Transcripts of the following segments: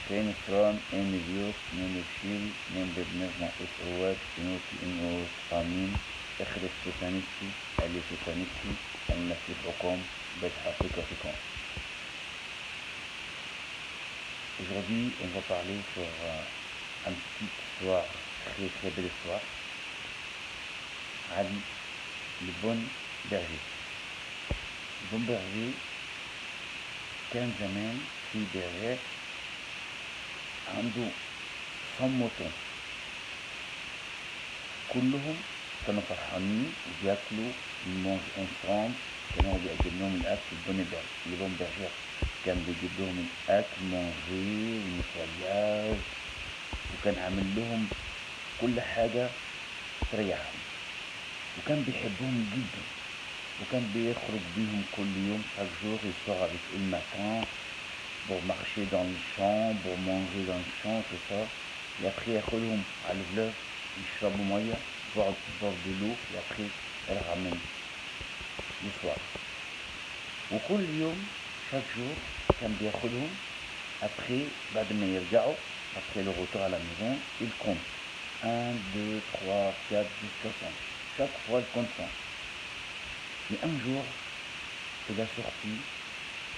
geen vrouw, en Dios, en Shil, en Bedner, na Esroat, en Oot, Amin, Echres Sotaniki, Ali Sotaniki, El Nasif Okom, Bet Afrikafikom. Aujourd'hui, on va parler sur une petite histoire, très belle histoire. Ali, le bon berger. Le bon berger, كان زمان في berger عنده 100 موطن، كلهم كانوا فرحانين وبياكلوا المونج انسامبل، كانوا بيقدم لهم الاكل البون berger كان بيجيب لهم الاكل مونجي والنتواياج، وكان عامل لهم كل حاجة تريحهم، وكان بيحبهم جدا، وكان بيخرج بيهم كل يوم chaque jour. Il sort avec eux le matin pour marcher dans le champ, pour manger dans le champ, tout ça. Et après ياخدهم على الفلاج يشربوا مية، boire de l'eau، et après elle ramène le soir. وكل يوم chaque jour كان بياخدهم. Après بعد ما يرجعوا après le retour à la maison, il compte 1, 2, 3, 4 jusqu'à 100. Chaque fois il compte 100. Et un jour, il a sorti,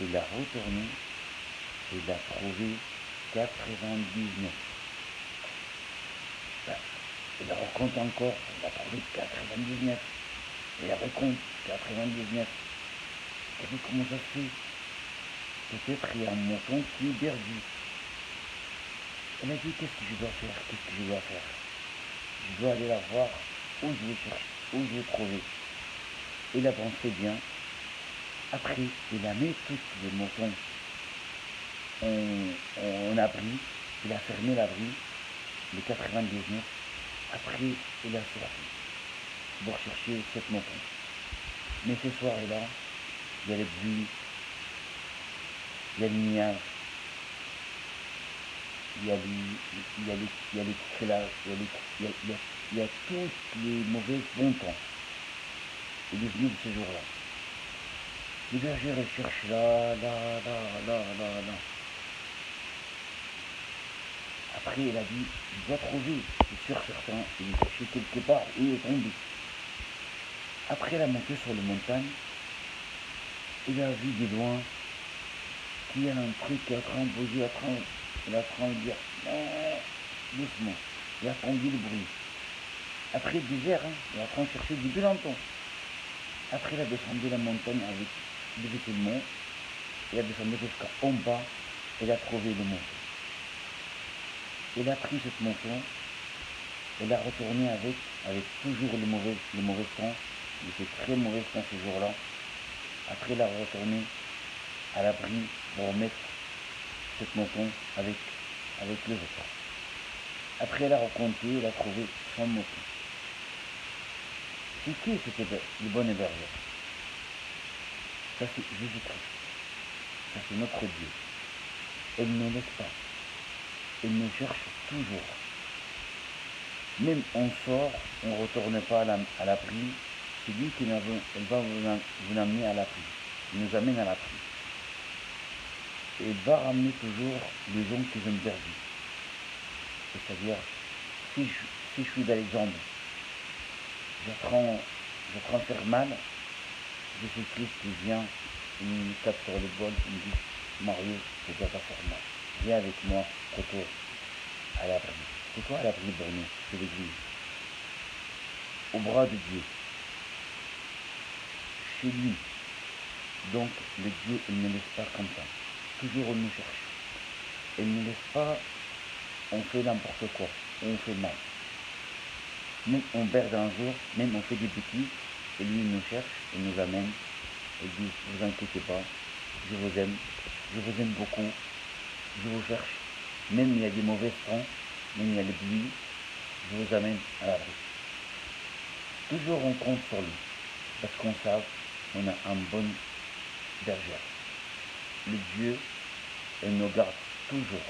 il a retourné, il a trouvé 99. Il raconte encore, il a trouvé 99. Il raconte 99. Et puis comment ça se fait? Peut-être il y a un mouton qui est perdu. Il a dit, qu'est-ce que je dois faire? Je dois aller la voir, où je vais chercher, où je vais trouver. Il a pensé bien. Après, il a mis tous les moutons en abri. Il a fermé l'abri, les 99. Après, il a sorti pour chercher 7 moutons. Mais ce soir-là, il y a les pluies, il y a le nuage, il y a les clashs, il y a tous les mauvais bons temps. Il est venu de ce jour-là. Le berger cherche là. Après, il a dit, je dois trouver, c'est sûr certain, il est cherché quelque part et il est tombé. Après, il a monté sur la montagne, il a vu de loin qu'il y a un truc qui est en train de bouger, il est en train de dire, doucement, il a entendu le bruit. Après, le désert, il est en train de chercher depuis longtemps. Après, il a descendu la montagne avec des vêtements, il a descendu jusqu'en bas, il a trouvé le mouton. Il a pris cette mouton, il a retourné avec toujours le mauvais temps. Il était très mauvais temps ce jour-là. Après, il a retourné à l'abri pour mettre cette mouton avec les autres. Après, il a raconté, il a trouvé son mouton. C'est qui c'était le bon berger? Ça c'est Jésus-Christ. Ça c'est notre Dieu. Il ne laisse pas. Il nous cherche toujours. Même on sort, on ne retourne pas à l'abri. C'est lui qui va vous amener à l'abri. Il nous amène à l'abri. Et il va ramener toujours les gens qui ont perdu. C'est-à-dire, si je suis dans les jambes, j'apprends à faire mal, Jésus-Christ qui vient, il me tape sur le bol, il me dit, Mario, tu ne dois pas faire mal. Viens avec moi, retour à l'abri. C'est quoi l'abri pour nous? C'est l'église. Au bras de Dieu. Chez lui. Donc, le Dieu, il ne laisse pas comme ça. Toujours on nous cherche. Il ne laisse pas, on fait n'importe quoi, on fait mal. Même on perd un jour, même on fait des bêtises, et lui il nous cherche, il nous amène, il dit, vous inquiétez pas, je vous aime beaucoup, je vous cherche, même il y a des mauvais temps, même il y a les pluies, je vous amène à l'abri. Toujours on compte sur lui, parce qu'on sait, on a un bon berger. Le Dieu, il nous garde toujours,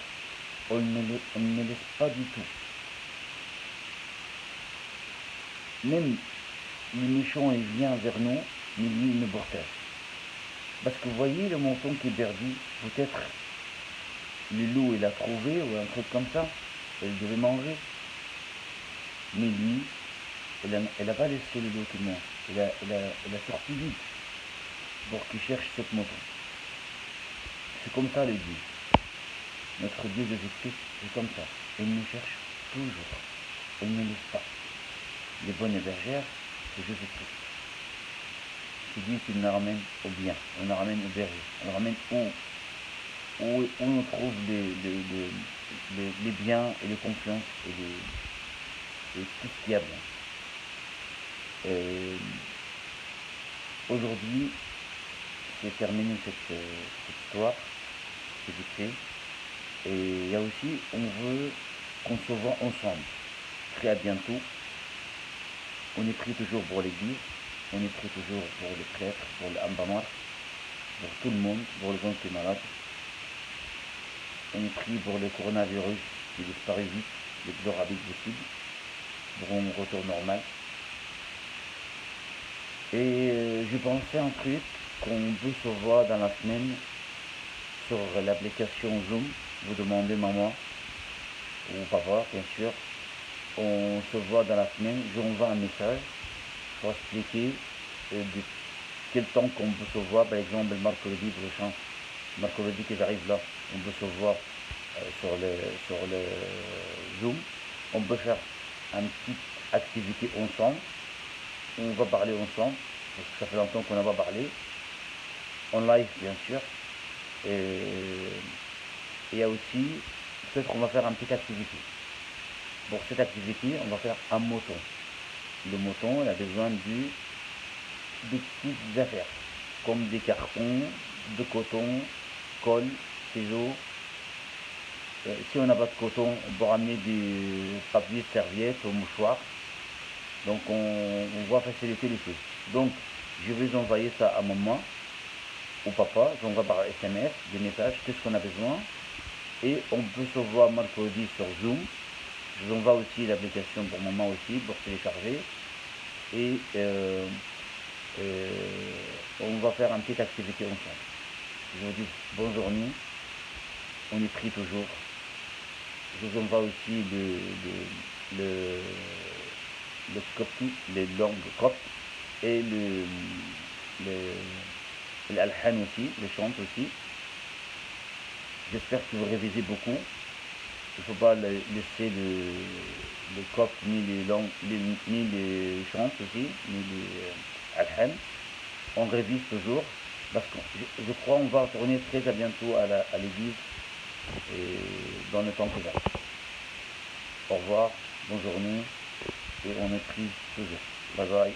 on ne laisse pas du tout. Même le méchant il vient vers nous, mais lui il nous protège. Parce que vous voyez le mouton qui est perdu, peut-être le loup il a trouvé ou un truc comme ça, elle devait manger. Mais lui, elle a pas laissé le loup qui mange, elle a sorti vite pour qu'il cherche cette moto. C'est comme ça le Dieu. Notre Dieu Jésus-Christ, c'est comme ça. Il nous cherche toujours. Il ne laisse pas. Les bonnes bergères, c'est Jésus-Christ. C'est lui qui nous ramène au bien, on nous ramène au berger, on nous ramène où on trouve les biens et les confiances et tout ce qu'il y a bien. Aujourd'hui, c'est terminé cette histoire que j'ai créée. Et il y a aussi, on veut qu'on se voit ensemble. Très à bientôt. On est pris toujours pour l'église, on est pris toujours pour les prêtres, pour l'Ambamar, pour tout le monde, pour les gens qui sont malades. On est pris pour le coronavirus qui disparaît vite, le plus rapide possible, pour un retour normal. Et je pensais un truc qu'on peut se voir dans la semaine sur l'application Zoom. Vous demandez maman ou papa, bien sûr. On se voit dans la semaine, j'envoie un message pour expliquer de quel temps qu'on peut se voir. Par exemple, le mercredi prochain, mercredi que j'arrive là, on peut se voir sur le Zoom. On peut faire une petite activité ensemble. On va parler ensemble, parce que ça fait longtemps qu'on n'a pas parlé. En live, bien sûr. Et il y a aussi, peut-être qu'on va faire une petite activité. Pour cette activité, on va faire un mouton. Le mouton, il a besoin de petites affaires, comme des cartons, de coton, colle, ciseaux. Si on n'a pas de coton, on peut ramener des papiers, serviettes ou mouchoirs. Donc on va faciliter les choses. Donc je vais envoyer ça à maman, au papa, j'envoie par SMS des messages, qu'est-ce qu'on a besoin. Et on peut se voir mercredi sur Zoom. Je vous envoie aussi l'application pour maman aussi, pour télécharger. Et on va faire une petite activité ensemble. Je vous dis bonne journée. On est pris toujours. Je vous envoie aussi le copie, les langues coptes et l'alhan aussi, les chants aussi. J'espère que vous révisez beaucoup. Il ne faut pas laisser les coptes ni les langues, ni les chants aussi, ni les alhan. On révise toujours parce que je crois qu'on va retourner très à bientôt à l'église dans le temps qui va. Au revoir, bonne journée et on est pris toujours. Bye bye.